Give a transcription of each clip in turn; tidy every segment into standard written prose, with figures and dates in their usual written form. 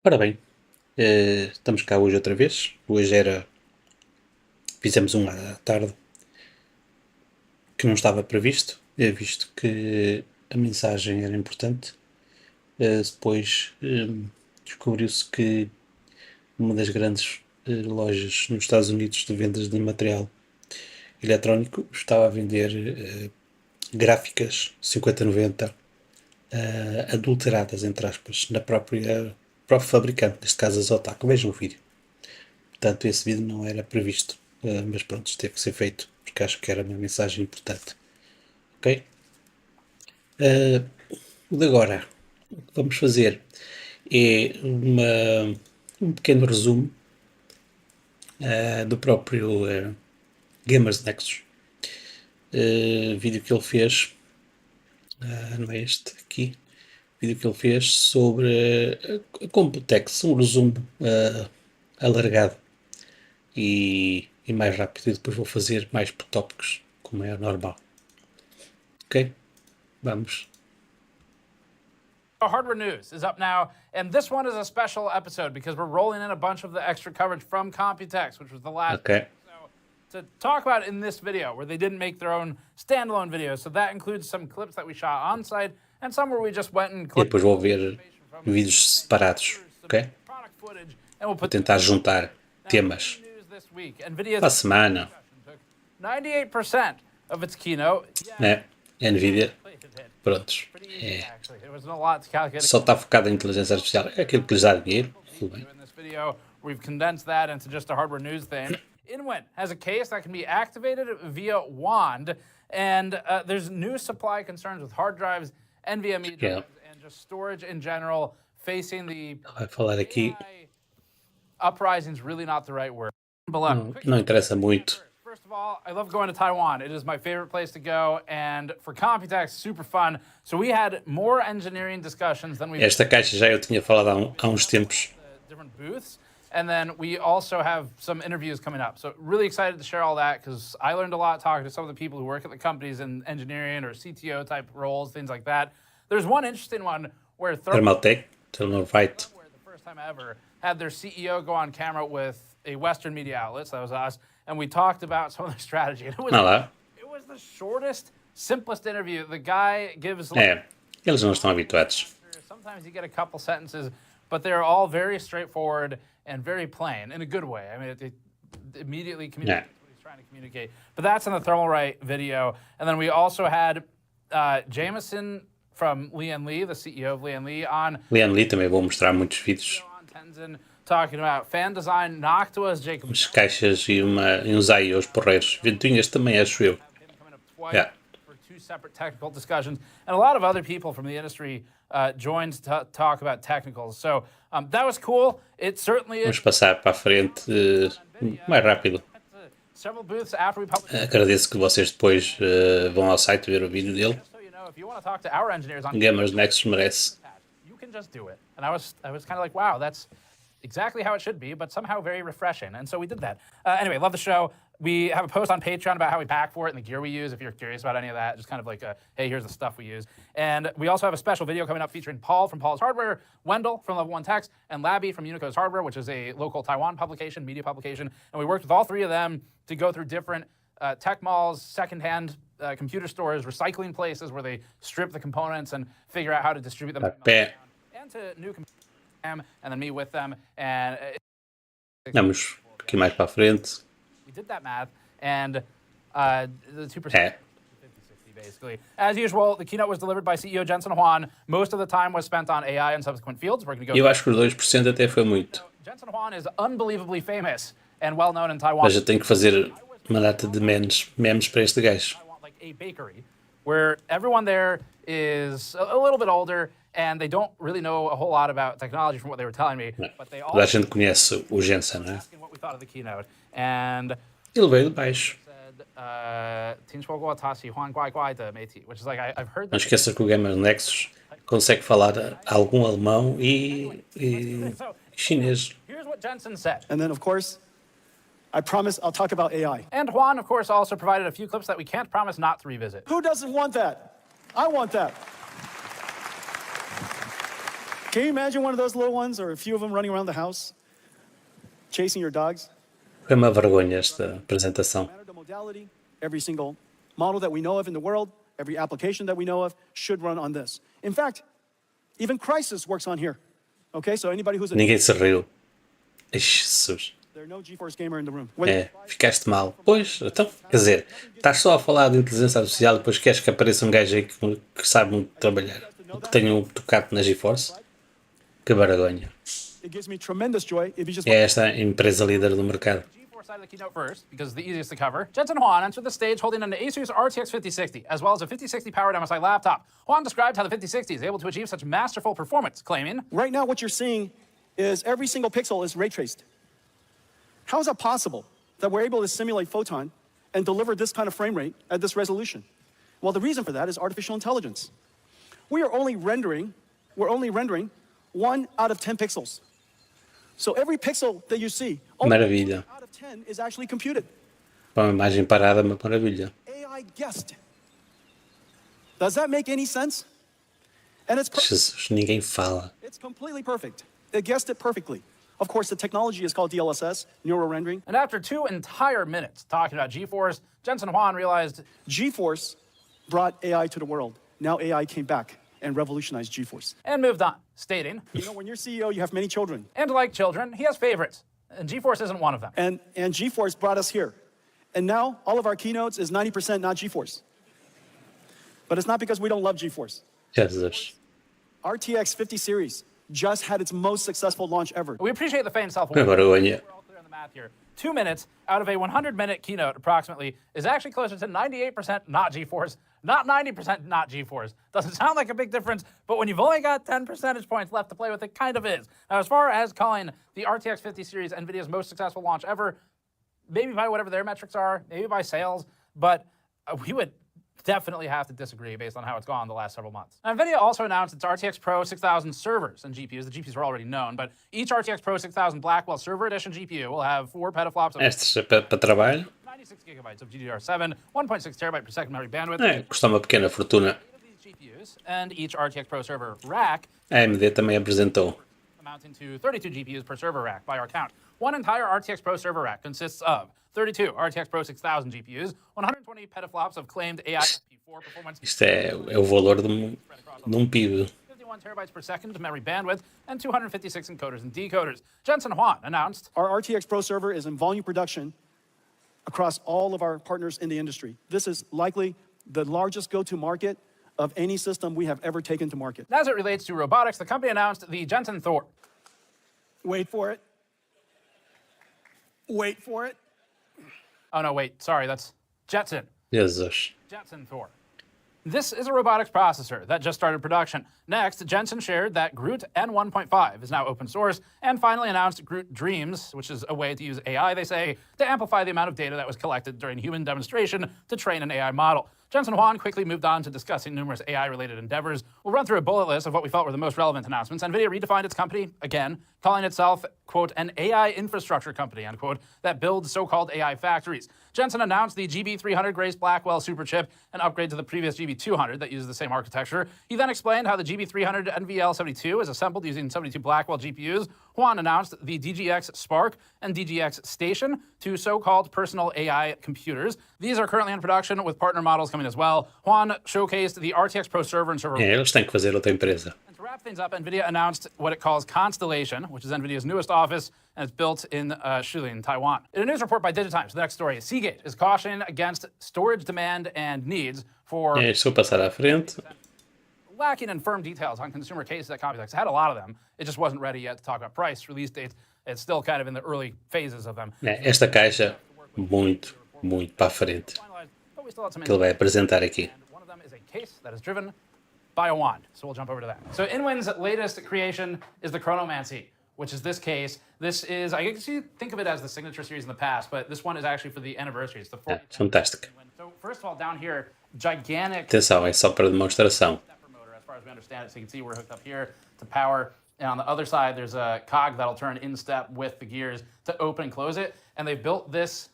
Ora bem, estamos cá hoje outra vez. Fizemos um à tarde que não estava previsto, visto que a mensagem era importante. Depois descobriu-se que uma das grandes lojas nos Estados Unidos de vendas de material eletrónico estava a vender gráficas 5090 adulteradas, entre aspas, na próprio fabricante, neste caso a Zotac. Vejam o vídeo. Portanto, esse vídeo não era previsto, mas pronto, teve que ser feito, porque acho que era uma mensagem importante. Ok? O de agora, o que vamos fazer é um pequeno resumo do próprio Gamers Nexus. Vídeo que ele fez, não é este aqui, vídeo que ele fez sobre a COMPUTEX, um resumo alargado e mais rápido, e depois vou fazer mais por tópicos, como é normal. Ok? Vamos. Hardware news is up now, and this one is a special episode because we're rolling in a bunch of the extra coverage from COMPUTEX, which was the last. Ok. So, to talk about in this video, where they didn't make their own standalone videos, so that includes some clips that we shot on site and some where we just went and E depois vou ver vídeos separados, ok? Vou tentar juntar temas para a semana. 98% of its keynote. NVIDIA. Prontos. Só está focado em inteligência artificial. É aquilo que lhes dá dinheiro. Tudo bem. We've condensed that into just a hardware news thing. INWIN has a case that can be activated via wand, and there's new supply concerns with hard drives, NVMe drives, and just storage in general facing the Vai falar aqui. Uprising is really not the right word. Não interessa muito. First of all, I love going to Taiwan. It is my favorite place to go, and for COMPUTEX, super fun. So we had more engineering discussions than we've. Esta caixa já eu tinha falado há uns tempos. Different booths, and then we also have some interviews coming up. So really excited to share all that because I learned a lot talking to some of the people who work at the companies in engineering or CTO type roles, things like that. There's one interesting one where Thermaltake, where the first time ever had their CEO go on camera with a Western media outlet, so that was us, and we talked about some of their strategy. And it was the shortest, simplest interview. The guy gives. Eles não estão habituados. Sometimes you get a couple sentences, but they're all very straightforward and very plain in a good way. I mean, it immediately communicates what he's trying to communicate. But that's in the Thermalright video. And then we also had Jameson from Lian Li, the CEO of Lian Li, on. Lian Li também vou mostrar muitos vídeos. Talking about fan design, Noctua's Jacob. Umas caixas e uns IOs porreiros. Ventoinhas também, acho eu. For two separate technical discussions. And a lot of other people from the industry joined to talk about technicals. So that was cool. It certainly is. Vamos passar para a frente mais rápido. Several booths after we published. Agradeço que vocês depois vão ao site ver o vídeo dele. If you want to talk to our engineers on Gamers Nexus merece. You can just do it. And I was kind of like, wow, that's exactly how it should be, but somehow very refreshing. And so we did that. Anyway, love the show. We have a post on Patreon about how we pack for it and the gear we use. If you're curious about any of that, just kind of like, hey, here's the stuff we use. And we also have a special video coming up featuring Paul from Paul's Hardware, Wendell from Level 1 Techs, and Labby from Unico's Hardware, which is a local Taiwan publication, media publication. And we worked with all three of them to go through different tech malls, secondhand computer stores, recycling places where they strip the components and figure out how to distribute them. And to new and then me with them. And vamos aqui mais para a frente. We did that math, and the 2%, basically. As usual, the keynote was delivered by CEO Jensen Huang. Most of the time was spent on AI and subsequent fields. We're going to go. Eu acho que os 2% até foi muito. Jensen Huang is unbelievably famous and well known in Taiwan. Mas eu tenho que fazer uma data de memes para este gajo. I want like a bakery where everyone there is a little bit older. And they don't really know a whole lot about technology from what they were telling me. But they all. Toda a gente conhece o Jensen, não é? Asking what we thought of the keynote. And ele veio de baixo. Which is like I've heard that. Não esqueça que o Gamer Nexus consegue falar algum alemão e chinês. Here's what Jensen said. And then, of course, I promise I'll talk about AI. And Juan, of course, also provided a few clips that we can't promise not to revisit. Who doesn't want that? I want that. Can you imagine one of those little ones or a few of them running around the house, chasing your dogs? Foi uma vergonha esta apresentação. No matter the modality, every single model that we know of in the world, every application that we know of should run on this. In fact, even Crisis works on here. Okay, so anybody who's a... Ninguém se riu. Ixi, Jesus. There's no GeForce gamer in the room. É, ficaste mal. Pois, então, quer dizer, estás só a falar de inteligência artificial e depois queres que apareça um gajo aí que sabe muito trabalhar. Que tenha um tocado na GeForce. Que vergonha. It gives me tremendous joy if you just... É esta a empresa líder do mercado. G4 side of the keynote first, because it's the easiest to cover. Jensen Huang entered the stage holding an Asus RTX 5060, as well as a 5060 powered MSI laptop. Huang described how the 5060 is able to achieve such masterful performance, claiming, Right now, what you're seeing is every single pixel is ray traced. How is that possible that we're able to simulate photon and deliver this kind of frame rate at this resolution? Well, the reason for that is artificial intelligence. We're only rendering 1 out of 10 pixels. So every pixel that you see, only Maravilha. 1 out of 10 is actually computed. Para uma imagem parada, uma maravilha. AI guessed. Does that make any sense? And it's perfect. Jesus, ninguém fala. It's completely perfect. It guessed it perfectly. Of course, the technology is called DLSS, neural rendering. and after 2 entire minutes talking about GeForce, Jensen Huang realized GeForce brought AI to the world. Now AI came back and revolutionized GeForce. and moved on, stating, You know, when you're CEO, you have many children. and like children, he has favorites, and GeForce isn't one of them. And GeForce brought us here. And now all of our keynotes is 90% not GeForce. But it's not because we don't love GeForce. Jesus. RTX 50 series just had its most successful launch ever. We appreciate the faint Que self-awareness. vergonha. We're all clear on the math here. 2 minutes out of a 100-minute keynote, approximately, is actually closer to 98% not GeForce, not 90% not GeForce. Doesn't sound like a big difference, but when you've only got 10 percentage points left to play with, it kind of is. Now, as far as calling the RTX 50 series NVIDIA's most successful launch ever, maybe by whatever their metrics are, maybe by sales, but we would definitely have to disagree based on how it's gone the last several months. Now, NVIDIA also announced its RTX Pro 6000 servers and GPUs. The GPUs were already known, but each RTX Pro 6000 Blackwell Server Edition GPU will have 4 petaflops of Este é para trabalho. 96 gigabytes of GDDR7, 1.6 terabyte per second memory bandwidth. É, custa uma pequena fortuna. 8 of these GPUs, and each RTX Pro server rack A AMD também apresentou. amounting to 32 GPUs per server rack by our count. One entire RTX Pro server rack consists of 32 RTX Pro 6000 GPUs, 120 petaflops of claimed AI FP4 performance, Isto é o valor de um PIB. 51 terabytes per second memory bandwidth, and 256 encoders and decoders. Jensen Huang announced, Our RTX Pro server is in volume production across all of our partners in the industry. This is likely the largest go-to market of any system we have ever taken to market. as it relates to robotics, the company announced the Jensen Thor. Wait for it. Wait for it. Oh no, wait, sorry, that's Jetson. Jesus. Jetson Thor. This is a robotics processor that just started production. Next, Jensen shared that Groot N1.5 is now open source, and finally announced Groot Dreams, which is a way to use AI, they say, to amplify the amount of data that was collected during human demonstration to train an AI model. Jensen Huang quickly moved on to discussing numerous AI-related endeavors. We'll run through a bullet list of what we felt were the most relevant announcements. NVIDIA redefined its company, again, calling itself, quote, an AI infrastructure company, unquote, that builds so-called AI factories. Jensen announced the GB300 Grace Blackwell superchip, an upgrade to the previous GB200 that uses the same architecture. He then explained how the GB300 NVL72 is assembled using 72 Blackwell GPUs. Huang announced the DGX Spark and DGX Station, two so-called personal AI computers. These are currently in production with partner models coming as well. Huang showcased the RTX Pro server and server. É, eles têm que fazer outra empresa. And to wrap things up, NVIDIA announced what it calls Constellation, which is NVIDIA's newest office, and it's built in Shulin, Taiwan. In a news report by Digitimes, the next story, Seagate is cautioning against storage demand and needs for É, se eu passar à frente, lacking in firm details on consumer cases at COMPUTEX. It had a lot of them. It just wasn't ready yet to talk about price, release dates. It's still kind of in the early phases of them. esta caixa, muito, muito para a frente. Finalized, but we still have some Que ele vai apresentar aqui. And one of them is a case that is driven by a wand. So we'll jump over to that. So InWind's latest creation is the Chronomancy, which is this case. This is, I guess you think of it as the signature series in the past, but this one is actually for the anniversary. It's the É, 40th. fantástica. So first of all, down here, gigantic Atenção, é só para demonstração. stepper motor, as far as we understand it. So you can see we're hooked up here to power. And on the other side, there's a cog that'll turn in step with the gears to open and close it. And they built this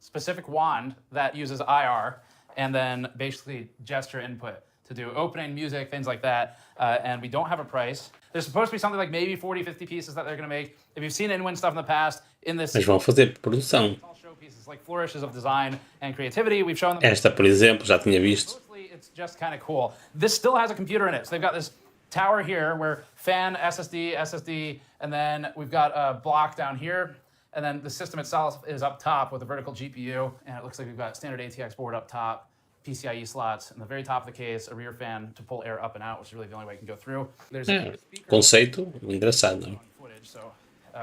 specific wand that uses IR and then basically gesture input. to do opening, music, things like that, and we don't have a price. There's supposed to be something like maybe 40, 50 pieces that they're going to make. If you've seen InWin stuff in the past, in this Mas vão fazer produção. all showpieces like flourishes of design and creativity. We've shown them. Esta, por exemplo, já tinha visto. Mostly, it's just kind of cool. This still has a computer in it, so they've got this tower here where fan, SSD, and then we've got a block down here, and then the system itself is up top with a vertical GPU, and it looks like we've got standard ATX board up top, PCIe slots, and the very top of the case, a rear fan to pull air up and out, which is really the only way it can go through. There's a speaker Conceito engraçado, não? footage, so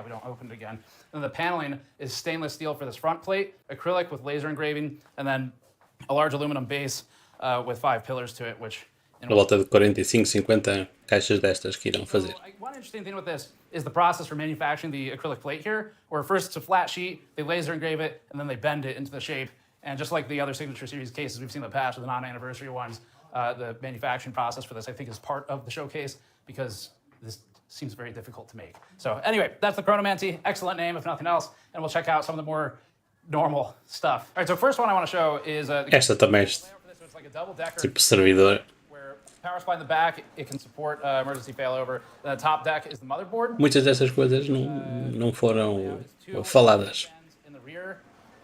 we don't open it again. And the paneling is stainless steel for this front plate, acrylic with laser engraving, and then a large aluminum base with 5 pillars to it, which A volta de 45, 50 caixas destas que irão fazer. One interesting thing with this is the process for manufacturing the acrylic plate here, where first it's a flat sheet, they laser engrave it, and then they bend it into the shape. And just like the other Signature Series cases we've seen in the past, or the non-anniversary ones, the manufacturing process for this, I think, is part of the showcase because this seems very difficult to make. So anyway, that's the Chronomancy. Excellent name, if nothing else. And we'll check out some of the more normal stuff. All right, so first one I want to show is Esta também, it's like a double-decker. tipo servidor. Power supply in the back, it can support emergency failover. The top deck is the motherboard. Muitas dessas coisas não foram faladas. In the rear,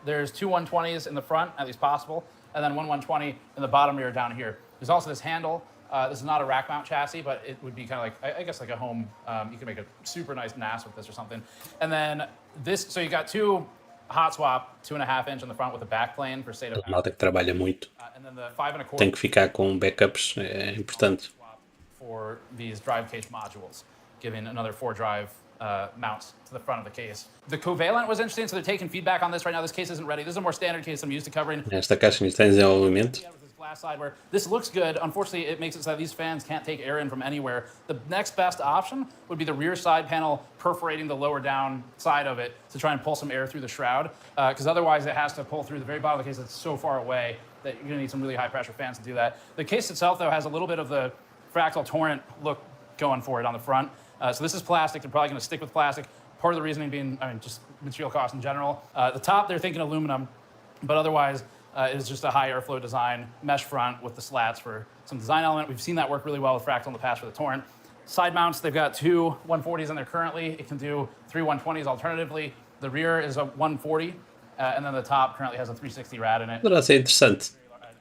there's 2 120s in the front, at least possible, and then 120 in the bottom rear down here. There's also this handle. This is not a rack mount chassis, but it would be kind of like, I guess like a home, you can make a super nice NAS with this or something. And then this, so you got 2 hot swap, 2.5 inch in the front with a backplane for state of A malta que trabalha muito and then the 5 1/4 tem que ficar com backups, é importante. for these drive case modules, giving another 4 drive mounts to the front of the case. The covalent was interesting, so they're taking feedback on this right now. This case isn't ready. This is a more standard case I'm used to covering. Esta caixa está em desenvolvimento. With this glass side where this looks good. Unfortunately, it makes it so that these fans can't take air in from anywhere. The next best option would be the rear side panel perforating the lower down side of it to try and pull some air through the shroud, because otherwise it has to pull through the very bottom of the case that's so far away that you're going to need some really high pressure fans to do that. The case itself, though, has a little bit of the fractal torrent look going for it on the front. So this is plastic. They're probably going to stick with plastic. Part of the reasoning being, I mean, just material cost in general. The top, they're thinking aluminum, but otherwise it's just a high airflow design, mesh front with the slats for some design element. We've seen that work really well with fractal in the past for the torrent. Side mounts, they've got 2 140s in there currently. It can do 3 120s alternatively. The rear is a 140, and then the top currently has a 360 rad in it. Poderá ser interessante.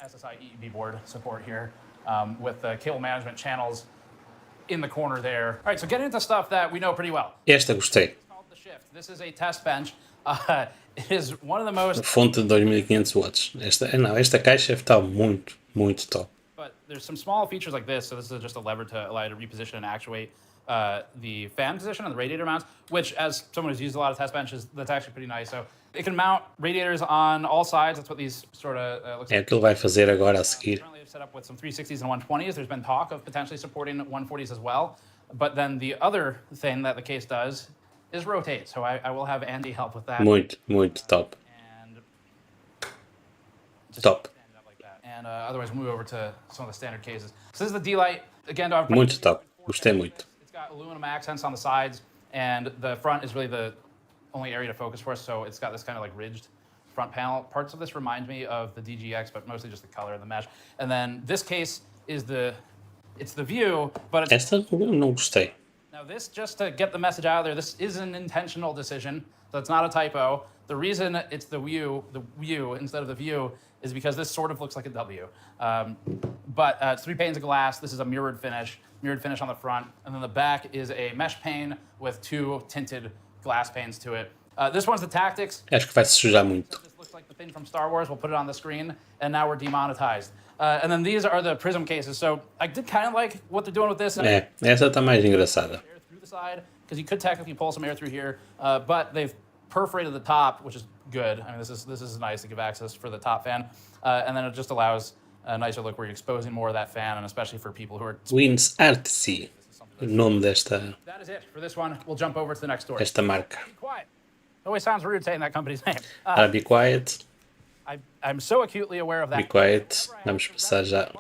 SSI EEB board support here with the cable management channels in the corner there. All right, so getting into stuff that we know pretty well. Esta gostei. It's called the Shift. This is a test bench. It is one of the most, Fonte de 2500 watts. Esta caixa está muito, muito top. but there's some small features like this. So this is just a lever to allow you to reposition and actuate the fan position and the radiator mounts, which as someone who's used a lot of test benches, that's actually pretty nice. So it can mount radiators on all sides. That's what these sort of looks É like. o que ele vai fazer agora a seguir. Currently it's set up with some 360s and 120s. There's been talk of potentially supporting 140s as well. But then the other thing that the case does is rotate. So I will have Andy help with that. Muito, muito top. And just Top. stand it up like that. And otherwise we'll move over to some of the standard cases. So this is the D-Lite. Again, I've Muito top. Gostei muito. It's got aluminum accents on the sides, and the front is really the only area to focus for us, so it's got this kind of like ridged front panel. Parts of this remind me of the DGX, but mostly just the color of the mesh. And then this case is it's the view, but it's Esta não gostei. now this, just to get the message out there, this is an intentional decision, so it's not a typo. The reason it's the view instead of the view is because this sort of looks like a W. But it's 3 panes of glass. This is a mirrored finish on the front, and then the back is a mesh pane with 2 tinted glass panes to it. This one's the Tactics. Acho que vai se sujar muito. This looks like the thing from Star Wars. We'll put it on the screen, and now we're demonetized. And then these are the Prism cases. So I did kind of like what they're doing with this. É, essa está mais engraçada. Air through the side, because you could technically pull some air through here, but they've perforated the top, which is good. I mean, this is nice to give access for the top fan, and then it just allows a nicer look where you're exposing more of that fan, and especially for people who are. Odysee, o nome desta That is it for this one. We'll jump over to the next story. marca. Be quiet. It always sounds rude saying that company's name. Be quiet, I'm so acutely aware of that. be quiet. Vamos passar já.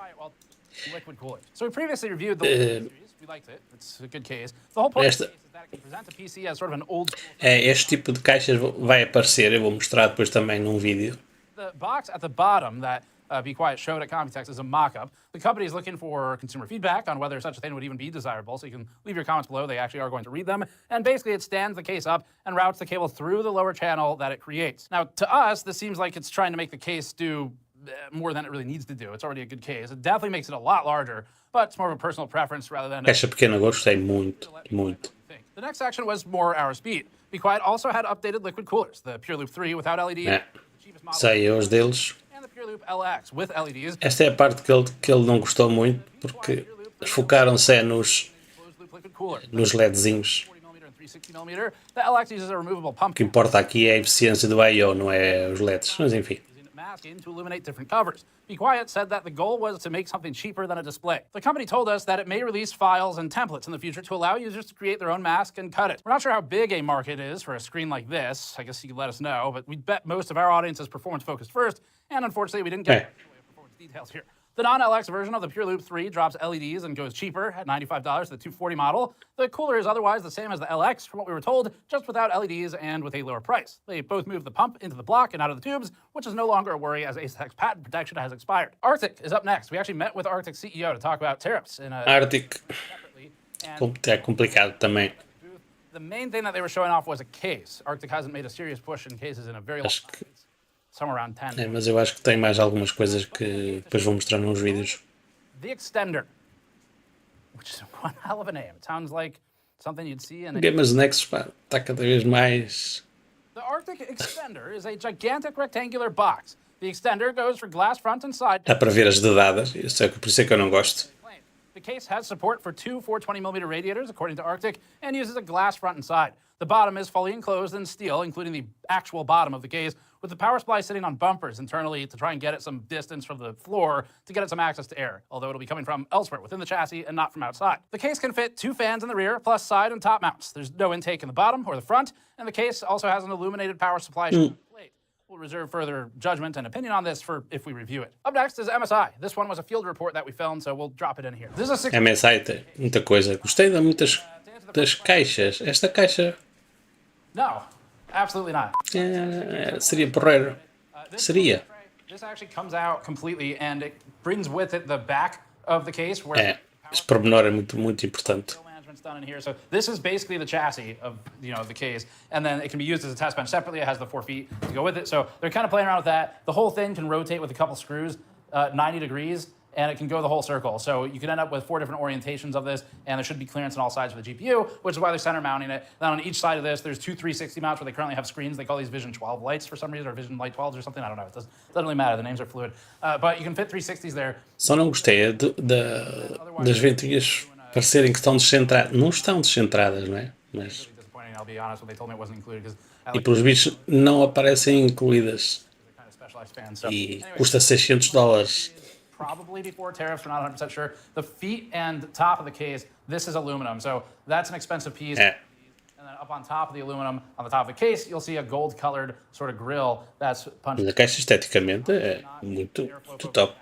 Liquid cooler. So we previously reviewed the series. We liked it. It's a good case. The whole point of the case is that it can present a PC as sort of an old school. Este tipo de caixas vai aparecer, eu vou mostrar depois também num vídeo. The box at the bottom that Be Quiet showed at COMPUTEX is a mock-up. The company is looking for consumer feedback on whether such a thing would even be desirable, so you can leave your comments below. They actually are going to read them. And basically, it stands the case up and routes the cable through the lower channel that it creates. Now, to us, this seems like it's trying to make the case do more than it really needs to do. It's already a good case. It definitely makes it a lot larger, but it's more of a personal preference rather than... Caixa pequena gostei muito, muito. The next section was more our speed. Be Quiet also had updated liquid coolers, the Pure Loop 3 without LED, É. Sei, os deles. and the Pure Loop LX with LEDs. Esta é a parte que ele não gostou muito, porque focaram-se nos LEDzinhos. 40mm and 360mm. The LX uses a removable pump. O que importa aqui é a eficiência do I/O, não é os LEDs, mas enfim. Masking to illuminate different covers. Be Quiet said that the goal was to make something cheaper than a display. The company told us that it may release files and templates in the future to allow users to create their own mask and cut it. We're not sure how big a market is for a screen like this. I guess you could let us know, but we bet most of our audience is performance focused first, and unfortunately we didn't get performance details here. The non-LX version of the Pure Loop 3 drops LEDs and goes cheaper at $95 to the 240 model. The cooler is otherwise the same as the LX from what we were told, just without LEDs and with a lower price. They both move the pump into the block and out of the tubes, which is no longer a worry as ASIC's patent protection has expired. Arctic is up next. We actually met with Arctic's CEO to talk about tariffs. Arctic é complicado também. The main thing that they were showing off was a case. Arctic hasn't made a serious push in cases in a very long time. Somewhere around 10. É, mas eu acho que tem mais algumas coisas que depois vou mostrar nos vídeos. The Extender, which is one hell of a name. It sounds like something you'd see in a... Gamers Nexus está cada vez mais... The Arctic Extender is a gigantic rectangular box. The extender goes for glass front and side. Dá para ver as dedadas, por isso é que eu não gosto. The case has support for two 420mm radiators, according to Arctic, and uses a glass front and side. The bottom is fully enclosed in steel, including the actual bottom of the case, with the power supply sitting on bumpers internally to try and get it some distance from the floor to get it some access to air, although it'll be coming from elsewhere within the chassis and not from outside. The case can fit two fans in the rear, plus side and top mounts. There's no intake in the bottom or the front, and the case also has an illuminated power supply plate. We'll reserve further judgment and opinion on this for if we review it. Up next is MSI. This one was a field report that we filmed, so we'll drop it in here. This is a MSI tem muita coisa. Gostei de muitas das caixas. Esta caixa... No, absolutely not. Seria porreiro. Seria. This actually comes out completely, and it brings with it the back of the case. Where Esse pormenor é muito, muito importante. Done in here. So this is basically the chassis of the case, and then it can be used as a test bench separately. It has the 4 feet to go with it. So they're kind of playing around with that. The whole thing can rotate with a couple screws 90 degrees, and it can go the whole circle. So you can end up with 4 different orientations of this, and there should be clearance on all sides for the GPU, which is why they're center mounting it. Then on each side of this, there's 2 360 mounts where they currently have screens. They call these Vision 12 lights for some reason, or Vision Light 12s or something. I don't know. It doesn't really matter. The names are fluid. But you can fit 360s there. Só não gostei das ventoinhas parecerem que estão descentradas. Não estão descentradas, não é? Mas... E pelos bichos não aparecem incluídas. E custa $600. Probably before tariffs, we're not 100% sure. The feet and top of the case, this is aluminum. So that's an expensive piece. And then up on top of the aluminum, on the top of the case, you'll see a gold-colored sort of grill that's punched. A caixa esteticamente é muito top.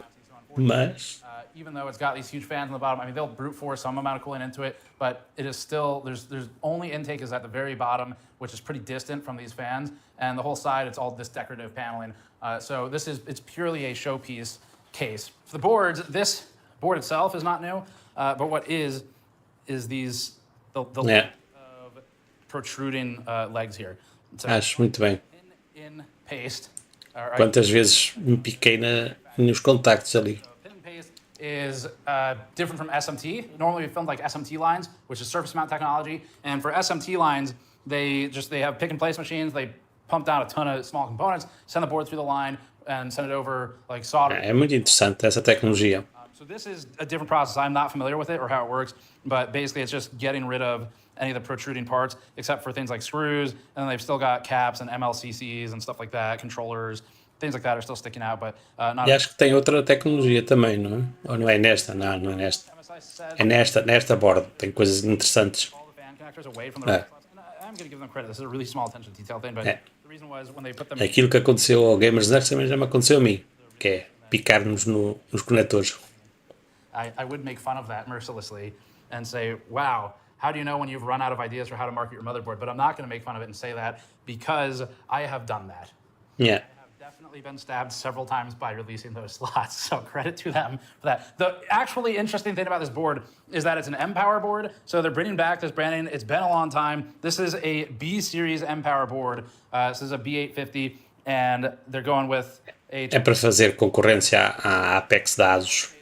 Mas... even though it's got these huge fans on the bottom, I mean, they'll brute force some amount of cooling into it, but it is still, there's only intake is at the very bottom, which is pretty distant from these fans, and the whole side, it's all this decorative paneling. So it's purely a showpiece case. For the boards, this board itself is not new, but what is these, the of protruding legs here. So acho muito bem. In paste. Quantas vezes me piquei nos contactos ali. Is different from SMT. Normally we filmed like SMT lines, which is surface mount technology. And for SMT lines, they have pick and place machines. They pump down a ton of small components, send the board through the line, and send it over like solder. É muito interessante essa tecnologia. So this is a different process. I'm not familiar with it or how it works, but basically it's just getting rid of any of the protruding parts, except for things like screws. And then they've still got caps and MLCCs and stuff like that, controllers. Things like that are still sticking out, but not... E acho que tem outra tecnologia também, não é? Ou não é nesta? Não, não é nesta. É nesta borda. Tem coisas interessantes. Aquilo que aconteceu ao Gamers Nexus também já me aconteceu a mim, que é picar-nos nos conectores. I would make fun of that mercilessly and say, wow, how do you know when you've run out of ideas for how to market your motherboard? But I'm not going to make fun of it and say that because I have done that. Yeah. definitely been stabbed several times by releasing those slots, so credit to them for that. The actually interesting thing about this board is that it's an M-Power board, so they're bringing back this branding. It's been a long time. This is a B-Series M-Power board. This is a B850, and they're going with a... É para fazer concorrência à Apex da ASUS.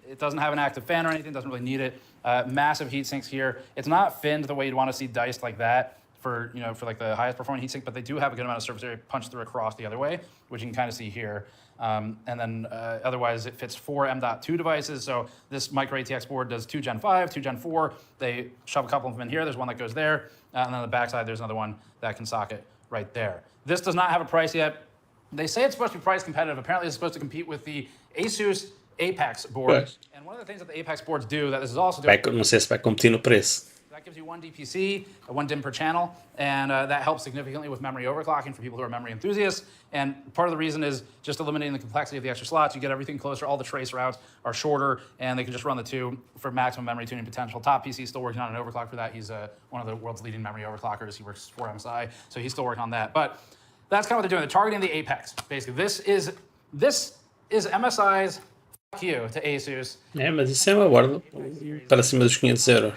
It doesn't have an active fan or anything, doesn't really need it. Massive heat sinks here. It's not finned the way you'd want to see diced like that for, you know, for like the highest performing heatsink, but they do have a good amount of surface area punched through across the other way, which you can kind of see here. And then otherwise it fits 4 M.2 devices. So this micro ATX board does 2 Gen 5, 2 Gen 4. They shove a couple of them in here. There's one that goes there. And then on the backside, there's another one that can socket right there. This does not have a price yet. They say it's supposed to be price competitive. Apparently it's supposed to compete with the Asus Apex board. Pois. And one of the things that the Apex boards do that this is also doing... Não sei se vai competir no preço. That gives you 1 DPC, 1 DIMM per channel, and that helps significantly with memory overclocking for people who are memory enthusiasts. And part of the reason is just eliminating the complexity of the extra slots. You get everything closer. All the trace routes are shorter, and they can just run the 2 for maximum memory tuning potential. Top PC is still working on an overclock for that. He's one of the world's leading memory overclockers. He works for MSI, so he's still working on that. But that's kind of what they're doing. They're targeting the Apex, basically. This is MSI's fuck you to Asus. É, mas isso é uma borda para cima dos 500 euros.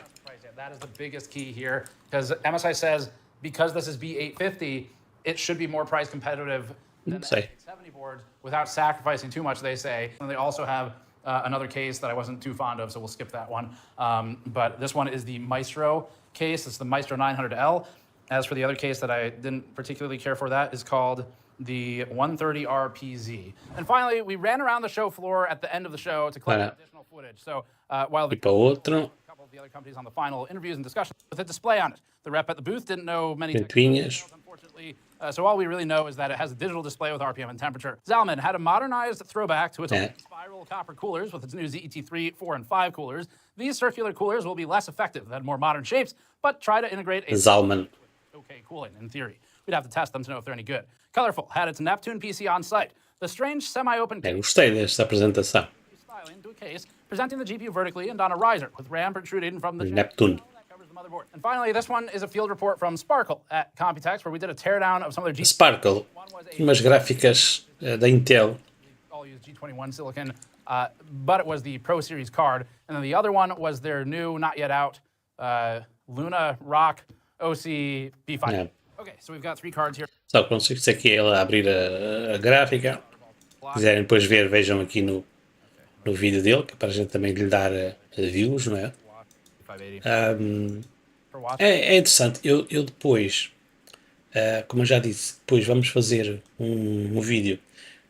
That is the biggest key here, because MSI says because this is B850, it should be more price competitive than the 870 boards without sacrificing too much, they say. And they also have another case that I wasn't too fond of, so we'll skip that one. But this one is the Maestro case. It's the Maestro 900L. As for the other case that I didn't particularly care for, that is called the 130RPZ. And finally, we ran around the show floor at the end of the show to collect additional footage. So while the E para outro, the other companies on the final interviews and discussions with a display on it. The rep at the booth didn't know many ventoinhas. details, unfortunately. So all we really know is that it has a digital display with RPM and temperature. Zalman had a modernized throwback to its old spiral copper coolers with its new ZET3, 4, and 5 coolers. These circular coolers will be less effective than more modern shapes, but try to integrate a Zalman. okay cooling in theory. We'd have to test them to know if they're any good. Colorful had its Neptune PC on site. The strange semi-open Gostei desta apresentação. styling into a case, presenting the GPU vertically and on a riser with RAM protruding from the Neptune. that covers the motherboard. And finally, this one is a field report from Sparkle at COMPUTEX, where we did a teardown of some of their GPUs. Sparkle. Umas gráficas da Intel. All used G21 silicon, but it was the Pro Series card. And then the other one was their new, not yet out, Luna Rock OC B5. Yeah. Okay, so we've got 3 cards here. Só consigo ser aqui ela abrir a gráfica. Se quiserem depois ver, vejam aqui no vídeo dele, que é para a gente também lhe dar views, não é? É interessante. Eu depois, como eu já disse, depois vamos fazer um vídeo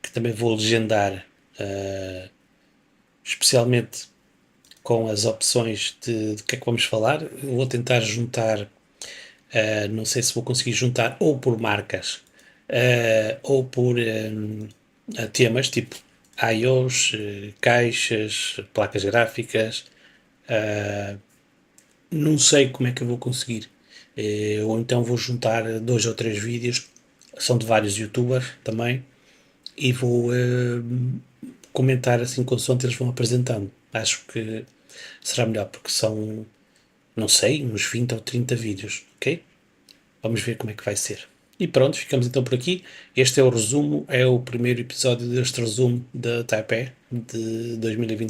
que também vou legendar, especialmente com as opções de que é que vamos falar. Eu vou tentar juntar, não sei se vou conseguir juntar ou por marcas ou por temas tipo iOS, caixas, placas gráficas. Não sei como é que eu vou conseguir, ou então vou juntar 2 ou 3 vídeos, são de vários youtubers também, e vou comentar assim consoante eles vão apresentando. Acho que será melhor, porque são, não sei, uns 20 ou 30 vídeos, ok? Vamos ver como é que vai ser. E pronto, ficamos então por aqui. Este é o resumo, é o primeiro episódio deste resumo da Taipei de 2020.